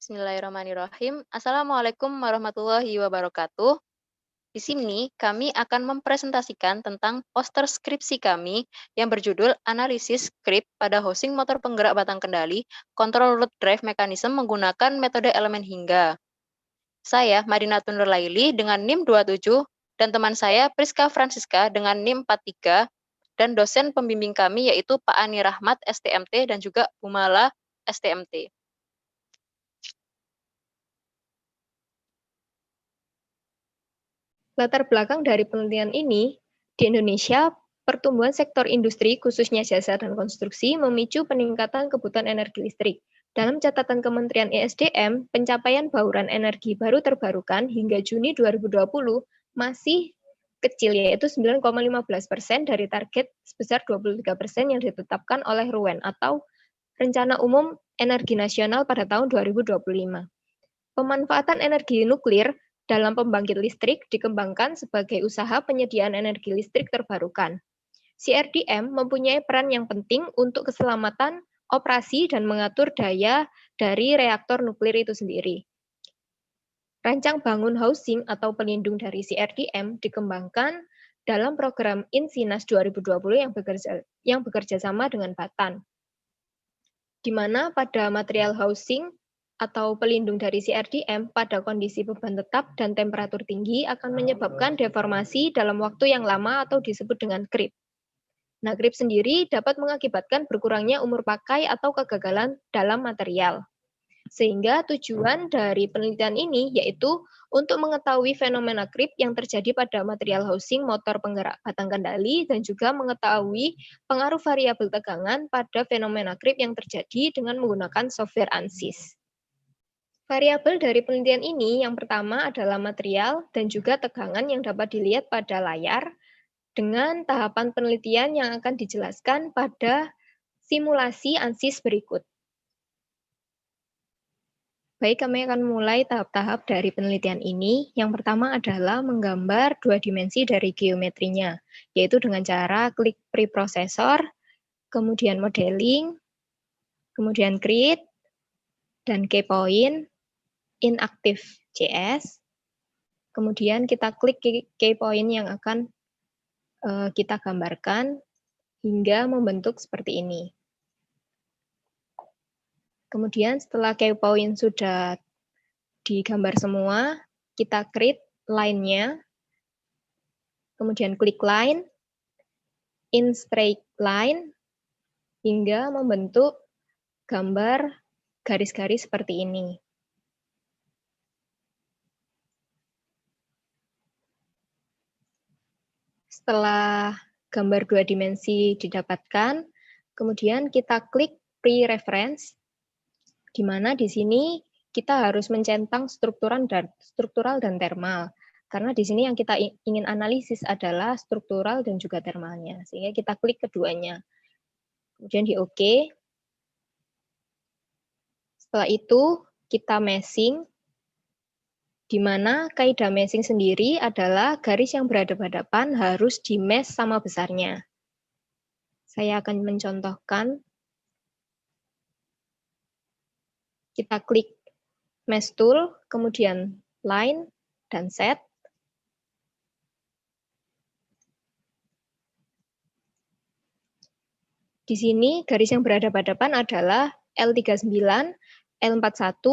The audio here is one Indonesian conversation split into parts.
Bismillahirrahmanirrahim. Assalamualaikum warahmatullahi wabarakatuh. Di sini kami akan mempresentasikan tentang poster skripsi kami yang berjudul Analisis Skrip pada Housing Motor Penggerak Batang Kendali Control Root Drive Mechanism menggunakan metode elemen hingga. Saya Madinatun Nurlaili dengan NIM 27 dan teman saya Priska Francisca dengan NIM 43 dan dosen pembimbing kami yaitu Pak Ani Rahmat STMT dan juga Bumala STMT. Latar belakang dari penelitian ini, di Indonesia, pertumbuhan sektor industri, khususnya jasa dan konstruksi, memicu peningkatan kebutuhan energi listrik. Dalam catatan Kementerian ESDM, pencapaian bauran energi baru terbarukan hingga Juni 2020 masih kecil, yaitu 9,15% dari target sebesar 23% yang ditetapkan oleh RUEN atau Rencana Umum Energi Nasional pada tahun 2025. Pemanfaatan energi nuklir dalam pembangkit listrik dikembangkan sebagai usaha penyediaan energi listrik terbarukan. CRDM mempunyai peran yang penting untuk keselamatan operasi dan mengatur daya dari reaktor nuklir itu sendiri. Rancang bangun housing atau pelindung dari CRDM dikembangkan dalam program Insinas 2020 yang bekerja sama dengan Batan, di mana pada material housing atau pelindung dari CRDM pada kondisi beban tetap dan temperatur tinggi akan menyebabkan deformasi dalam waktu yang lama atau disebut dengan creep. Nah, creep sendiri dapat mengakibatkan berkurangnya umur pakai atau kegagalan dalam material. Sehingga tujuan dari penelitian ini yaitu untuk mengetahui fenomena creep yang terjadi pada material housing motor penggerak batang kendali dan juga mengetahui pengaruh variabel tegangan pada fenomena creep yang terjadi dengan menggunakan software ANSYS. Variabel dari penelitian ini yang pertama adalah material dan juga tegangan yang dapat dilihat pada layar dengan tahapan penelitian yang akan dijelaskan pada simulasi ANSYS berikut. Baik, kami akan mulai tahap-tahap dari penelitian ini. Yang pertama adalah menggambar dua dimensi dari geometrinya, yaitu dengan cara klik preprosesor, kemudian modeling, kemudian create, dan keypoint, inactive JS. Kemudian kita klik key point yang akan kita gambarkan hingga membentuk seperti ini. Kemudian setelah key point sudah digambar semua, kita create line-nya, kemudian klik line, in straight line, hingga membentuk gambar garis-garis seperti ini. Setelah gambar dua dimensi didapatkan, kemudian kita klik pre-reference, di mana di sini kita harus mencentang struktural dan thermal. Karena di sini yang kita ingin analisis adalah struktural dan juga thermalnya. Sehingga kita klik keduanya. Kemudian di OK. Setelah itu kita meshing, di mana kaidah meshing sendiri adalah garis yang berhadapan-hadapan harus di-mesh sama besarnya. Saya akan mencontohkan. Kita klik mesh tool, kemudian line, dan set. Di sini garis yang berhadapan-hadapan adalah L39, L41,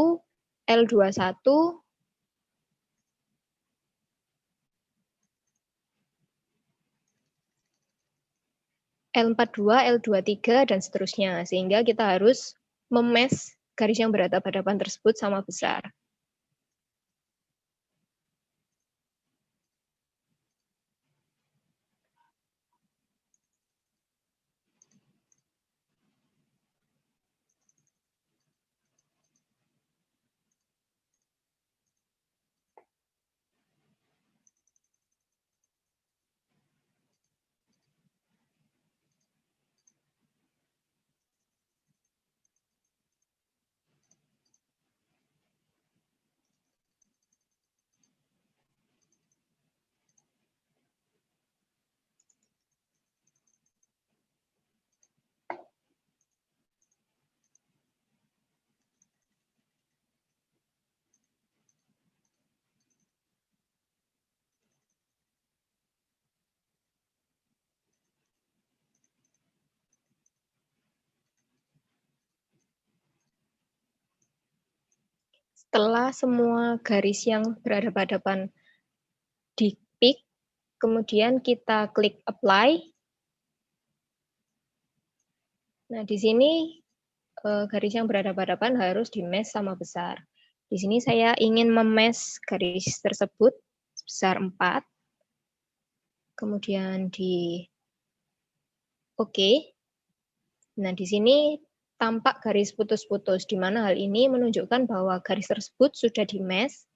L21, L42, L23, dan seterusnya. Sehingga kita harus memesh garis yang berhadapan-hadapan tersebut sama besar. Setelah semua garis yang berhadapan-hadapan di-pick, kemudian kita klik apply. Nah, di sini garis yang berhadapan-hadapan harus di-mesh sama besar. Di sini saya ingin memesh garis tersebut sebesar 4. Kemudian di OK. Nah, di sini tampak garis putus-putus, di mana hal ini menunjukkan bahwa garis tersebut sudah di-mesh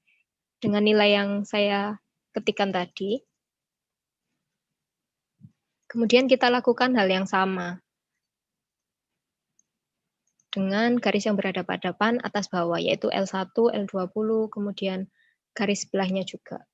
dengan nilai yang saya ketikkan tadi. Kemudian kita lakukan hal yang sama dengan garis yang berhadapan-hadapan atas bawah, yaitu L1, L20, kemudian garis sebelahnya juga.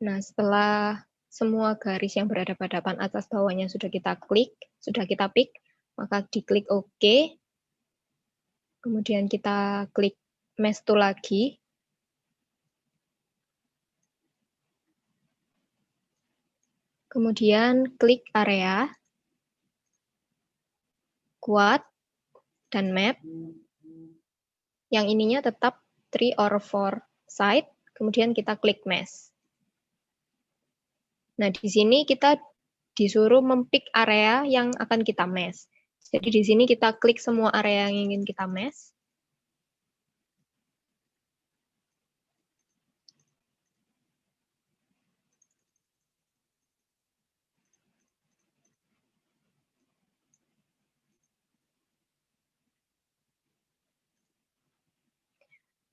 Nah, setelah semua garis yang berhadapan-hadapan atas bawahnya sudah kita pick, maka diklik OK. Kemudian kita klik Mesh Tool lagi. Kemudian klik area, Quad, dan Map. Yang ininya tetap 3 or 4 side, kemudian kita klik Mesh. Nah, di sini kita disuruh mempick area yang akan kita mesh. Jadi di sini kita klik semua area yang ingin kita mesh.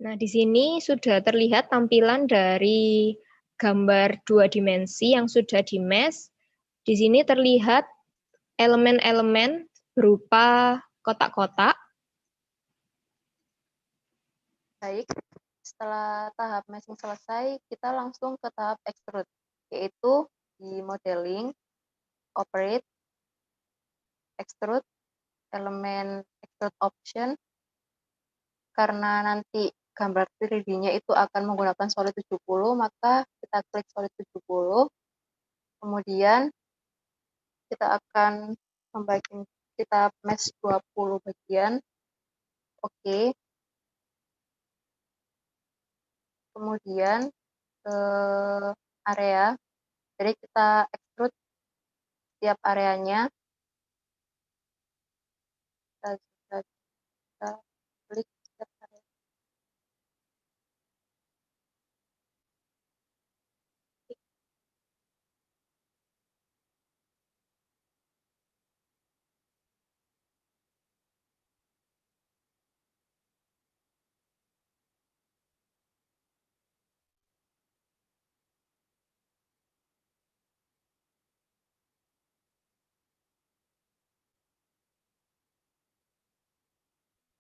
Nah, di sini sudah terlihat tampilan dari gambar 2 dimensi yang sudah di-mesh. Di sini terlihat elemen-elemen berupa kotak-kotak. Baik, setelah tahap meshing selesai, kita langsung ke tahap extrude, yaitu di modeling, operate, extrude, elemen extrude option. Karena nanti gambar 3D-nya itu akan menggunakan Solid 70, maka kita klik Solid 70. Kemudian kita akan kita mesh 20 bagian. Oke. Kemudian ke area. Jadi kita extrude setiap areanya. Kita klik setiap area.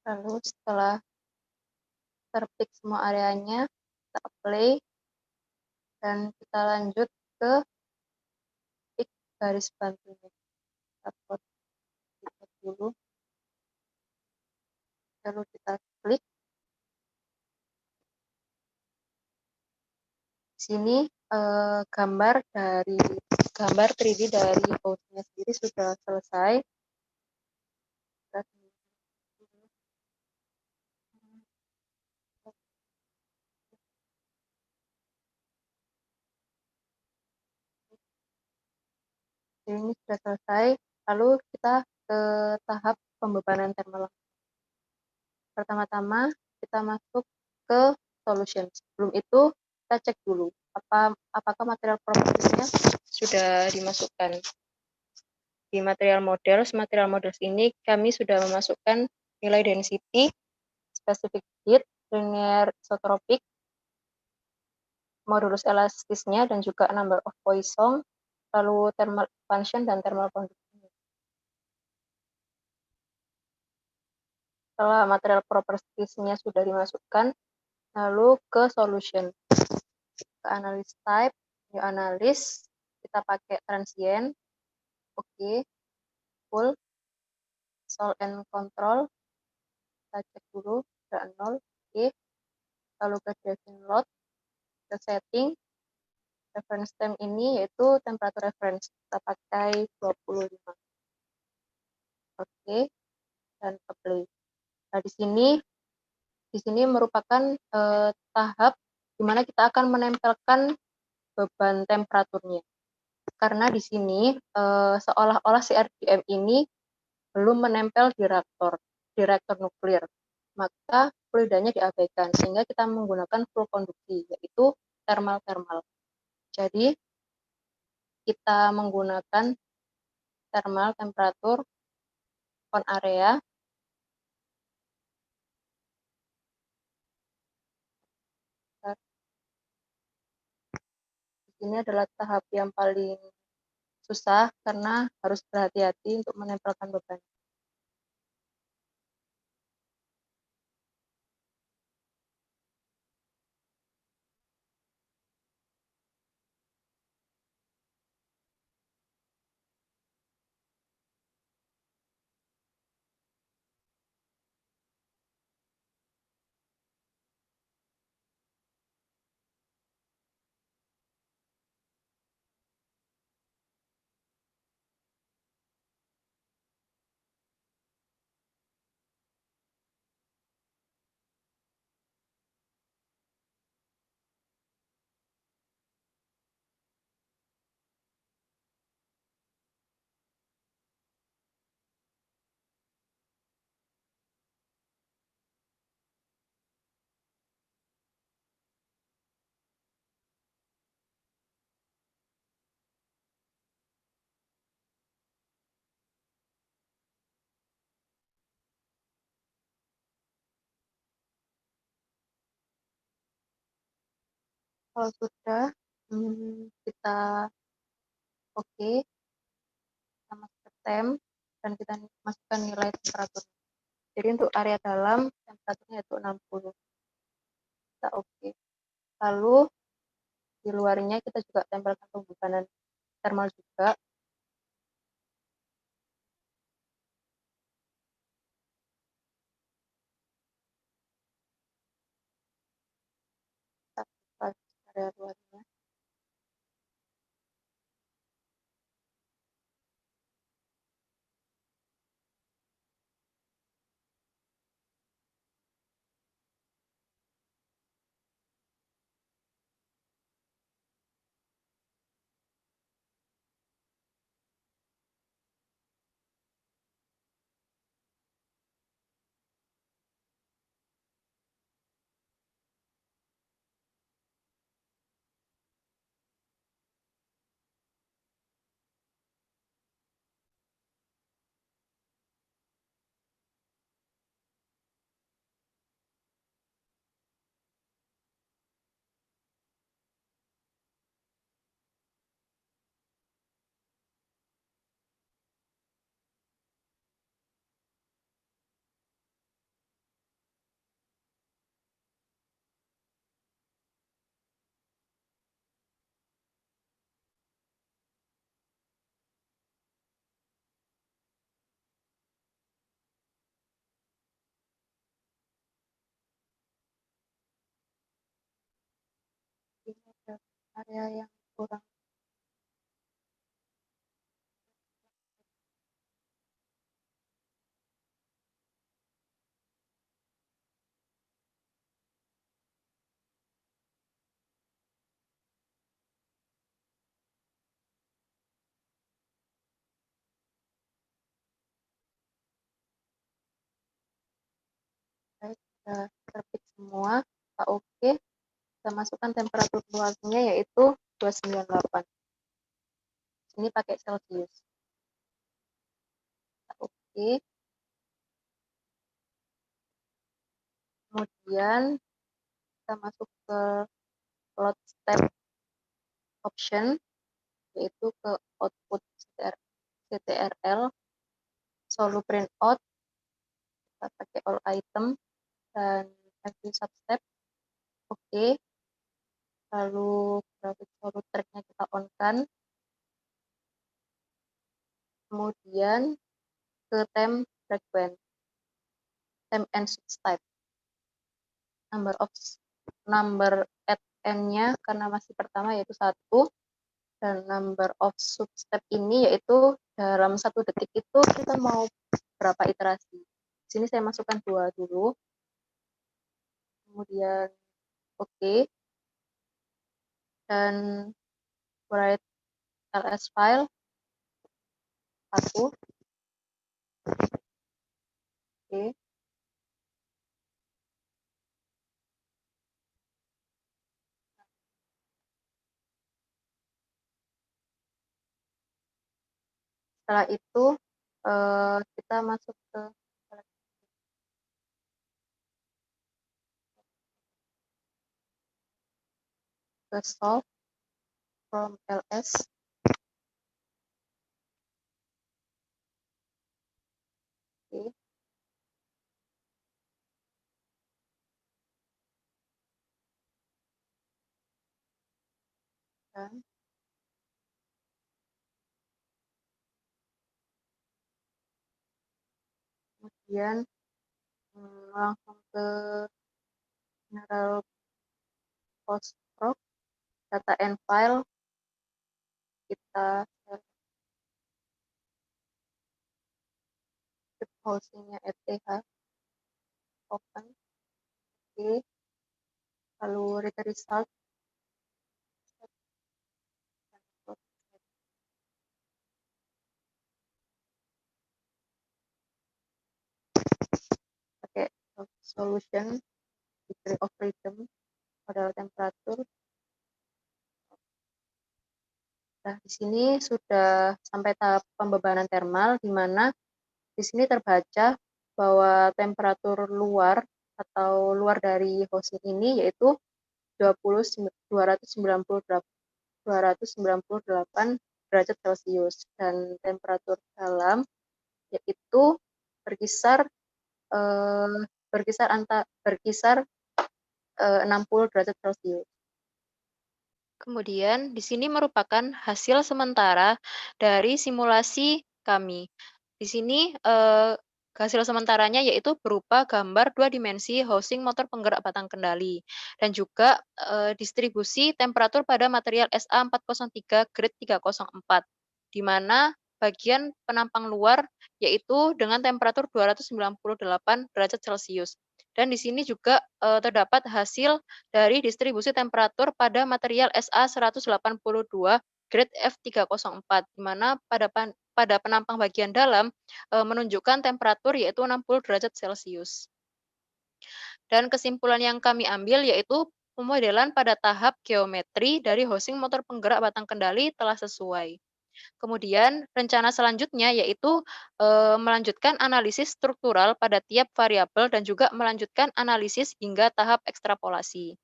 Lalu setelah terpick semua areanya, kita apply dan kita lanjut ke pick garis bantunya. Kita plot dulu, lalu kita klik. Di sini gambar 3D dari host-nya sendiri sudah selesai. Ini sudah selesai, lalu kita ke tahap pembebanan thermal. Pertama-tama kita masuk ke solution. Sebelum itu kita cek dulu apakah material properties-nya sudah dimasukkan. Di material models ini kami sudah memasukkan nilai density, specific heat, linear isotropic, modulus elastisnya, dan juga number of Poisson, lalu thermal expansion dan thermal conduction. Setelah material properties-nya sudah dimasukkan, lalu ke solution. Ke analysis type, new analysis, kita pakai transient. Oke. full, solve and control, kita cek dulu, udah 0, oke. Lalu ke define load, ke setting, reference time ini yaitu temperatur reference, kita pakai 25. Oke, dan apply. Nah, di sini merupakan tahap di mana kita akan menempelkan beban temperaturnya. Karena di sini seolah-olah si RDM ini belum menempel di reaktor nuklir. Maka fluidanya diabaikan sehingga kita menggunakan full konduksi yaitu thermal. Jadi kita menggunakan thermal temperatur on area. Ini adalah tahap yang paling susah karena harus berhati-hati untuk menempelkan beban. Kalau sudah kita oke, kita masuk ke temp dan kita masukkan nilai temperatur. Jadi untuk area dalam temperaturnya itu 60. Kita oke. Lalu di luarnya kita juga tempelkan pembubanan thermal juga. Kita buka area luarnya. Ini ada area yang kurang. Baik, sudah terfix semua. Kita oke. Kita masukkan temperatur luarnya yaitu 298. Ini pakai Celsius. Kita oke. Kemudian kita masuk ke load step option yaitu ke output CTRL, solo print out, kita pakai all item dan every substep. Oke. Lalu grafik solo track-nya kita on kan. Kemudian ke temp frequent, temp and source type. Number at n-nya karena masih pertama yaitu 1, dan number of substep ini yaitu dalam 1 detik itu kita mau berapa iterasi. Di sini saya masukkan 2 dulu, kemudian oke, dan write ls file 1, oke. Setelah itu kita masuk ke solve from ls. Oke. Dan kemudian langsung ke general post proc data and file, kita script hostingnya eth open, oke, lalu read the result, pakai solution degree of freedom pada temperatur. Nah, di sini sudah sampai tahap pembebanan thermal, di mana di sini terbaca bahwa temperatur luar atau luar dari housing ini yaitu 298 derajat Celcius, dan temperatur dalam yaitu berkisar 60 derajat Celcius. Kemudian di sini merupakan hasil sementara dari simulasi kami. Di sini hasil sementaranya yaitu berupa gambar 2 dimensi housing motor penggerak batang kendali dan juga distribusi temperatur pada material SA403 grade 304, di mana bagian penampang luar yaitu dengan temperatur 298 derajat Celcius. Dan di sini juga terdapat hasil dari distribusi temperatur pada material SA182 grade F304, di mana pada penampang bagian dalam menunjukkan temperatur yaitu 60 derajat Celcius. Dan kesimpulan yang kami ambil yaitu pemodelan pada tahap geometri dari housing motor penggerak batang kendali telah sesuai. Kemudian rencana selanjutnya yaitu melanjutkan analisis struktural pada tiap variabel dan juga melanjutkan analisis hingga tahap ekstrapolasi.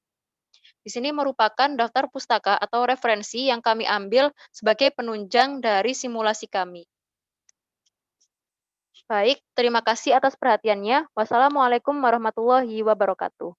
Di sini merupakan daftar pustaka atau referensi yang kami ambil sebagai penunjang dari simulasi kami. Baik, terima kasih atas perhatiannya. Wassalamualaikum warahmatullahi wabarakatuh.